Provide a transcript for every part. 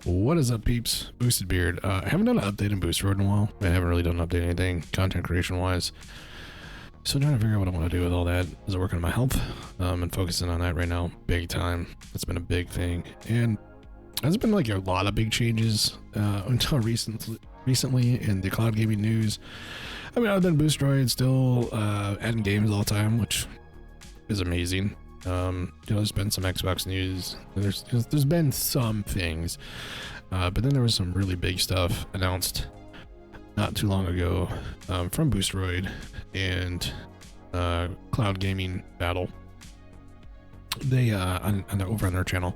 What is up, peeps? Boosted Beard. I haven't done an update in Boosteroid in a while. I haven't really done an update anything, content creation wise. So I'm trying to figure out what I want to do with all that. Is it working on my health? And focusing on that right now, big time. That's been a big thing. And there's been like a lot of big changes until recently in the cloud gaming news. I mean, other than Boosteroid, still adding games all the time, which is amazing. You know, there's been some Xbox news. There's been some things, but then there was some really big stuff announced not too long ago from Boosteroid and Cloud Gaming Battle. They over on their channel.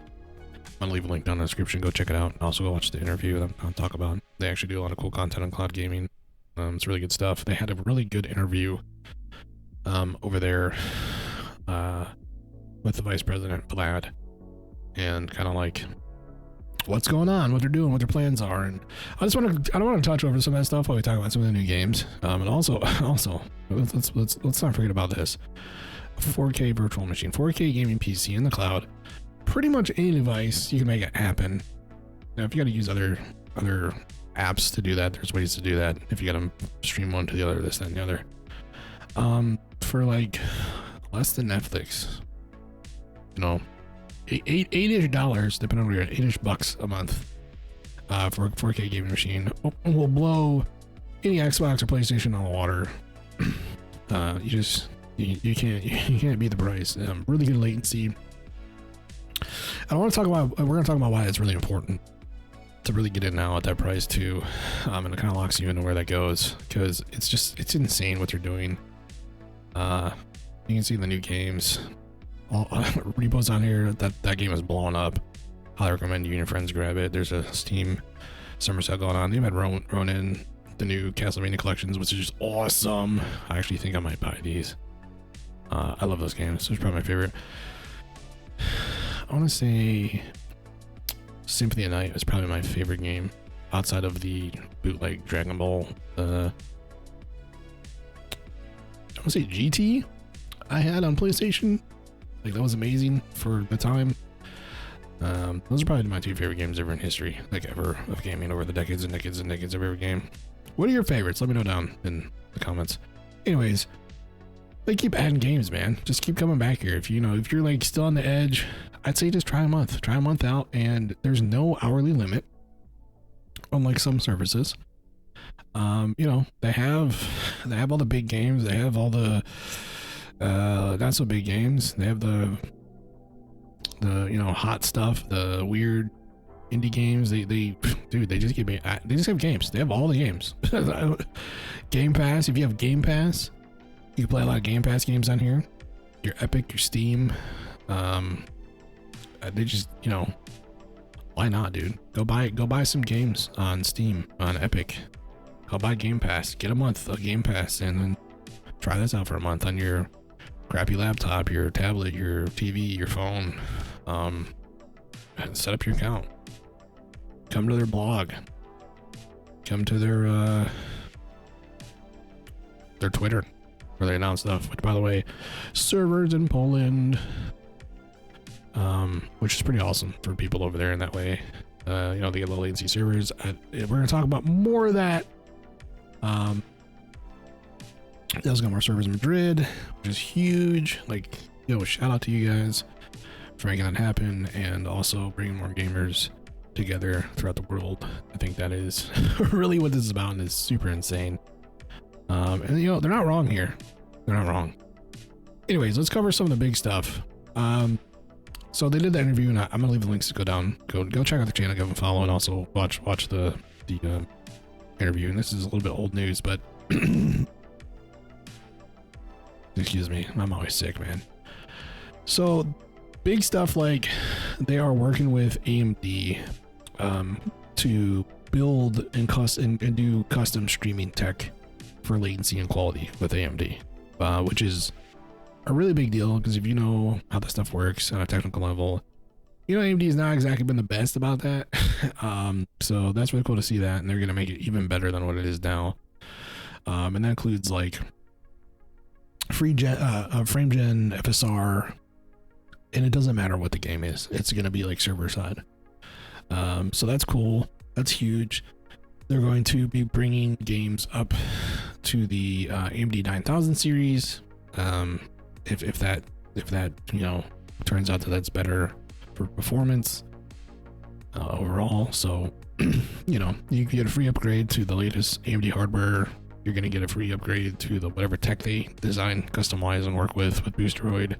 I'm gonna leave a link down in the description. Go check it out. Also go watch the interview that I'll talk about. They actually do a lot of cool content on cloud gaming. It's really good stuff. They had a really good interview over there with the vice president Vlad, and kind of like what's going on, what they're doing, what their plans are. And I don't want to touch over some of that stuff while we talk about some of the new games. And also let's not forget about this: a 4K virtual machine, 4K gaming PC in the cloud. Pretty much any device you can make it happen. Now, if you got to use other apps to do that, there's ways to do that. If you got to stream one to the other, this, that, and the other, for like less than Netflix, you know, $8-ish, depending on where you're at, $8-ish bucks a month for a 4K gaming machine will blow any Xbox or PlayStation on the water. You can't beat the price. Really good latency. I want to talk about, we're going to talk about why it's really important to really get in now at that price too. And it kind of locks you into where that goes, because it's insane what they're doing. You can see the new games, all repos on here. That game is blowing up. Highly recommend you and your friends grab it. There's a Steam summer sale going on. They've had Ronin, the new Castlevania collections, which is just awesome. I actually think I might buy these. I love those games. It's probably my favorite. I want to say Symphony of Night was probably my favorite game outside of the bootleg Dragon Ball. I want to say GT I had on PlayStation. Like, that was amazing for the time. Those are probably my two favorite games ever in history, like ever, of gaming over the decades and decades and decades of every game. What are your favorites? Let me know down in the comments. Anyways, they keep adding games, man. Just keep coming back here. If you're like still on the edge, I'd say just try a month out, and there's no hourly limit, unlike some services. You know, they have all the big games. They have all the not so big games. They have the hot stuff, the weird indie games. They just have games. They have all the games. Game Pass. If you have Game Pass, you can play a lot of Game Pass games on here. Your Epic, your Steam. They just, why not, dude? Go buy some games on Steam, on Epic. Go buy Game Pass. Get a month of Game Pass, and then try this out for a month on your crappy laptop, your tablet, your TV, your phone. And set up your account. Come to their blog. Come to their Twitter, where they announce stuff. Which, by the way, servers in Poland. Which is pretty awesome for people over there in that way. They get low latency servers. We're going to talk about more of that. They also got more servers in Madrid, which is huge. Like, shout out to you guys for making that happen, and also bringing more gamers together throughout the world. I think that is really what this is about, and is super insane. And they're not wrong here. They're not wrong. Anyways, let's cover some of the big stuff. So they did that interview, and I'm gonna leave the links to go down. Go check out the channel, give them a follow, and also watch the interview. And this is a little bit old news, but excuse me, I'm always sick, man. So big stuff, like they are working with AMD to build and do custom streaming tech for latency and quality with AMD, which is a really big deal, because if you know how this stuff works on a technical level, AMD has not exactly been the best about that. So that's really cool to see that, and they're going to make it even better than what it is now. And that includes like frame gen FSR, and it doesn't matter what the game is. It's going to be like server side. So that's cool. That's huge. They're going to be bringing games up to the AMD 9000 series. If that turns out that that's better for performance overall. So you can get a free upgrade to the latest AMD hardware. You're going to get a free upgrade to the whatever tech they design, customize, and work with Boosteroid.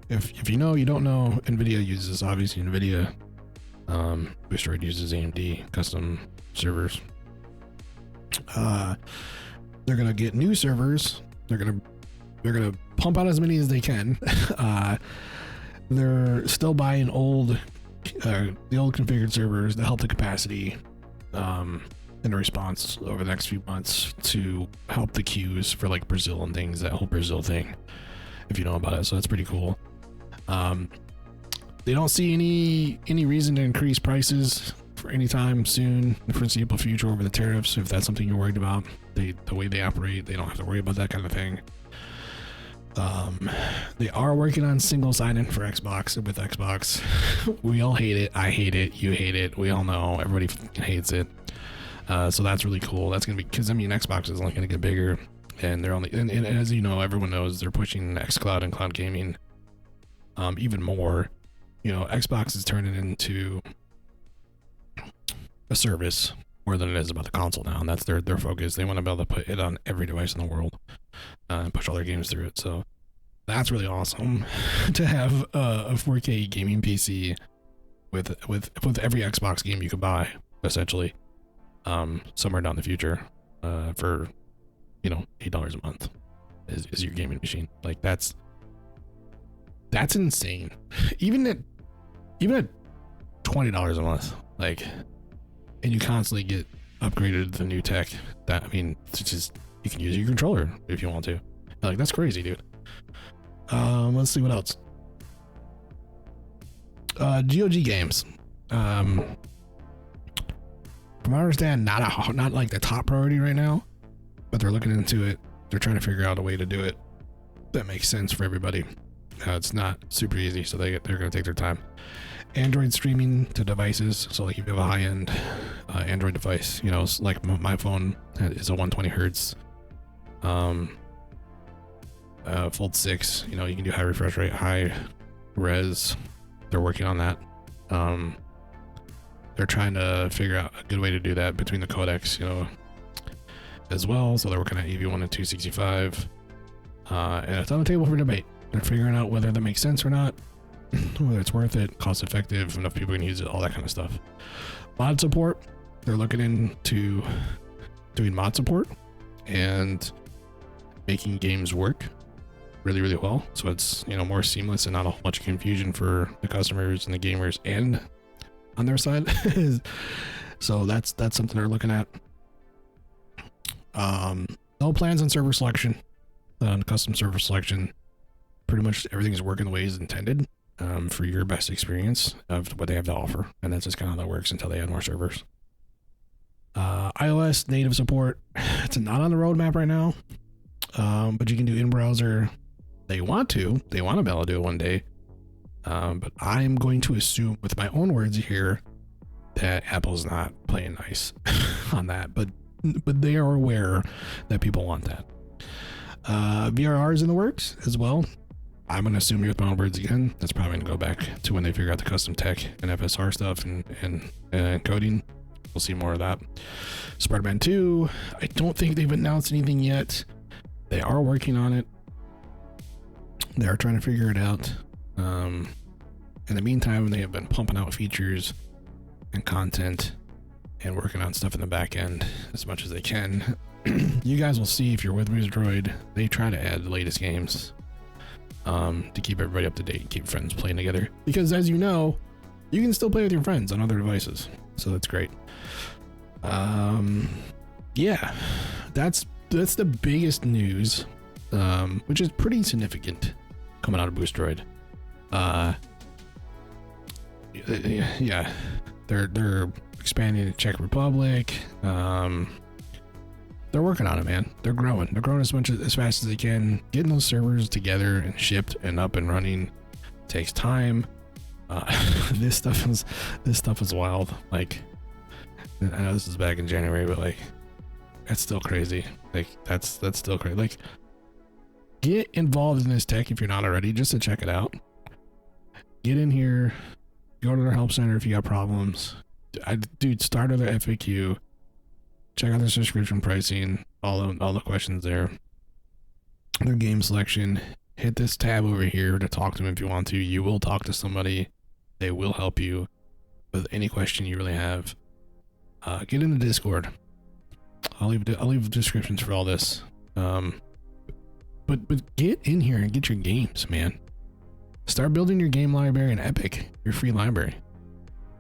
If you know, you don't know, NVIDIA uses, obviously NVIDIA. Boosteroid uses AMD custom servers. They're going to get new servers. They're going to pump out as many as they can. They're still buying the old configured servers to help the capacity in the response over the next few months to help the queues for like Brazil and things, that whole Brazil thing, if you know about it. So that's pretty cool. They don't see any reason to increase prices for any time soon, the foreseeable future, over the tariffs. If that's something you're worried about, the way they operate, they don't have to worry about that kind of thing. They are working on single sign-in for Xbox with Xbox. We all hate it. I hate it. You hate it. We all know. Everybody hates it. So that's really cool. That's gonna be, because I mean, Xbox is only gonna get bigger, and they're only and as you know, everyone knows they're pushing xCloud and cloud gaming even more. Xbox is turning into a service more than it is about the console now, and that's their focus. They want to be able to put it on every device in the world and push all their games through it. So that's really awesome to have a 4K gaming PC with every Xbox game you could buy, essentially, somewhere down the future, for $8 a month is your gaming machine. Like that's insane. Even at $20 a month, like, and you constantly get upgraded to the new tech. That, I mean, it's just, you can use your controller if you want to. Like, that's crazy, dude. Let's see what else. GOG games. From what I understand, not like the top priority right now, but they're looking into it. They're trying to figure out a way to do it that makes sense for everybody. It's not super easy, so they're going to take their time. Android streaming to devices. So like if you have a high-end Android device, like my phone is a 120 hertz Fold 6. You can do high refresh rate, high res. They're working on that. They're trying to figure out a good way to do that between the codecs, as well. So they're working at EV1 and 265, and it's on the table for debate. They're figuring out whether that makes sense or not, whether it's worth it, cost effective, enough people can use it, all that kind of stuff. Mod support. They're looking into doing mod support and making games work really, really well. So it's, more seamless and not a whole bunch of confusion for the customers and the gamers and on their side. So that's something they're looking at. No plans on server selection, on custom server selection. Pretty much everything is working the way it's intended, for your best experience of what they have to offer. And that's just kind of how that works until they add more servers. iOS native support. It's not on the roadmap right now, but you can do in-browser. They want to be able to do it one day. But I'm going to assume with my own words here that Apple's not playing nice on that, but they are aware that people want that. VRR is in the works as well. I'm going to assume here with my own words again, that's probably going to go back to when they figure out the custom tech and FSR stuff and coding. We'll see more of that. Spider-Man 2, I don't think they've announced anything yet. They are working on it. They are trying to figure it out. In the meantime, they have been pumping out features and content and working on stuff in the back end as much as they can. You guys will see if you're with Boosteroid, they try to add the latest games to keep everybody up to date, keep friends playing together. Because as you know, you can still play with your friends on other devices. So that's great. Yeah, that's the biggest news, which is pretty significant coming out of Boosteroid. Yeah, they're expanding to Czech Republic. They're working on it, man. They're growing as fast as they can. Getting those servers together and shipped and up and running takes time. This stuff is wild. Like, I know this is back in January, but like, that's still crazy. Like, that's still crazy. Like, get involved in this tech if you're not already, just to check it out. Get in here, go to their help center if you got problems. Dude, start at their FAQ, check out their subscription pricing, all the questions there, their game selection. Hit this tab over here to talk to them if you want to. You will talk to somebody. They will help you with any question you really have. Get in the Discord. I'll leave descriptions for all this. But get in here and get your games, man. Start building your game library in Epic, your free library.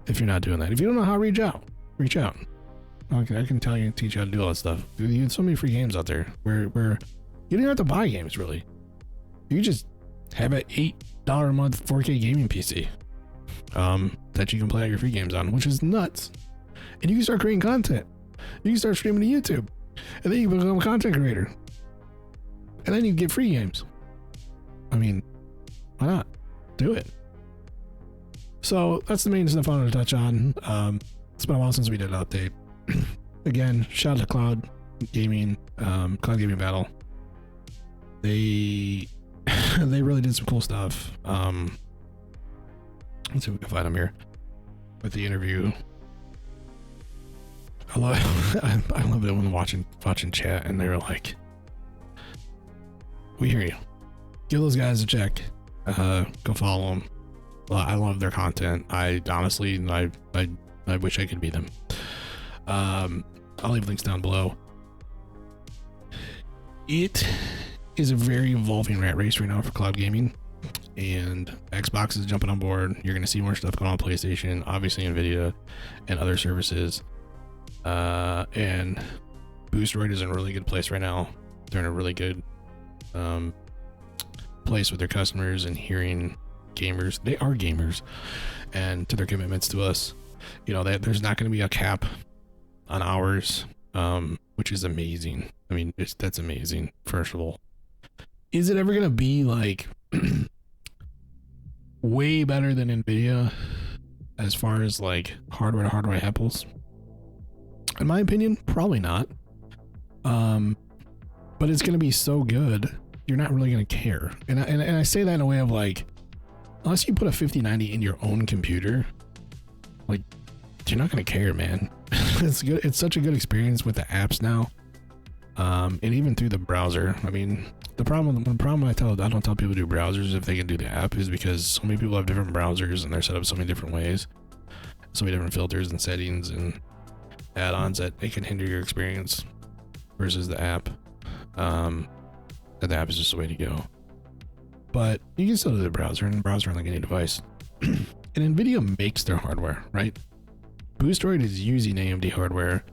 If you're not doing that, if you don't know how, reach out. Okay, I can tell you and teach you how to do all that stuff. There's so many free games out there where you don't have to buy games really. You just have an $8 a month 4K gaming PC that you can play all your free games on, which is nuts. And you can start creating content. You can start streaming to YouTube, and then you become a content creator, and then you get free games. I mean, why not? Do it. So that's the main stuff I wanted to touch on. It's been a while since we did an update. Again, shout out to Cloud Gaming Battle. They really did some cool stuff. Let's see if we can find them here with the interview. I love it when watching chat and they're like, "We hear you. Give those guys a check. Go follow them. Well, I love their content. I honestly, I wish I could be them." I'll leave links down below. It is a very evolving rat race right now for cloud gaming, and Xbox is jumping on board. You're going to see more stuff going on PlayStation, obviously Nvidia and other services. And Boosteroid is in a really good place right now. They're in a really good place with their customers and hearing gamers. They are gamers, and to their commitments to us. You know, there's not going to be a cap on hours, which is amazing. I mean, that's amazing. First of all, is it ever going to be like way better than Nvidia as far as like hardware to hardware apples? In my opinion, probably not. But it's going to be so good, you're not really going to care. And I say that in a way of like, unless you put a 5090 in your own computer, like, you're not going to care, man. It's good. It's such a good experience with the apps now. And even through the browser. I mean, the problem I don't tell people to do browsers if they can do the app is because so many people have different browsers and they're set up so many different ways, so many different filters and settings and add-ons that it can hinder your experience versus the app. And the app is just the way to go. But you can still do the browser, and the browser on like any device. And Nvidia makes their hardware, right? Boosteroid is using AMD hardware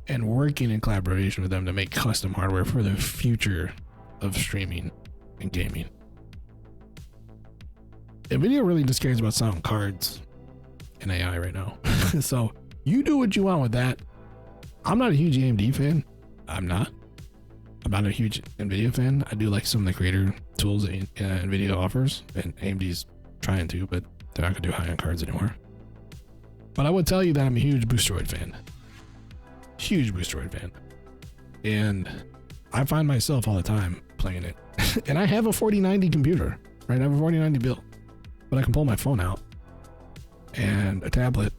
and working in collaboration with them to make custom hardware for the future of streaming and gaming. Nvidia really just cares about sound cards and AI right now. So you do what you want with that. I'm not a huge AMD fan. I'm not a huge Nvidia fan. I do like some of the creator tools that Nvidia offers, and AMD's trying to, but they're not gonna do high-end cards anymore. But I would tell you that I'm a huge Boosteroid fan. Huge Boosteroid fan. And I find myself all the time playing it. And I have a 4090 computer, right? I have a 4090 built, but I can pull my phone out and a tablet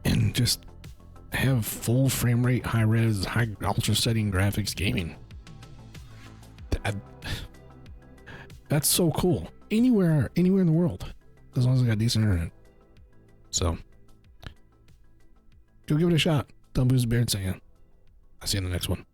and just have full frame rate, high res, high ultra setting graphics gaming. That's so cool. Anywhere in the world, as long as I got decent internet. So go give it a shot. Don't Boost Beard saying. I'll see you in the next one.